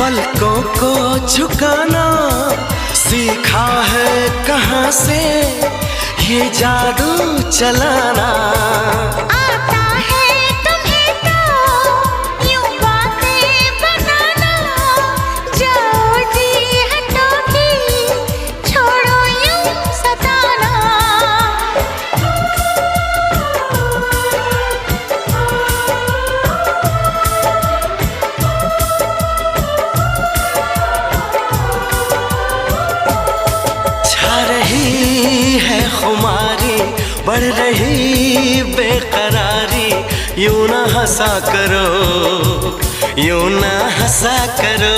पलकों को झुकाना सीखा है कहाँ से ये जादू चलाना। आता है तुम्हें तो यूं बातें बनाना, जाओ जी हटोगी छोड़ो यूं सताना। छा रही है खुमारी, बढ़ रही बेकरारी, यूं ना हंसा करो, यूं ना हंसा करो।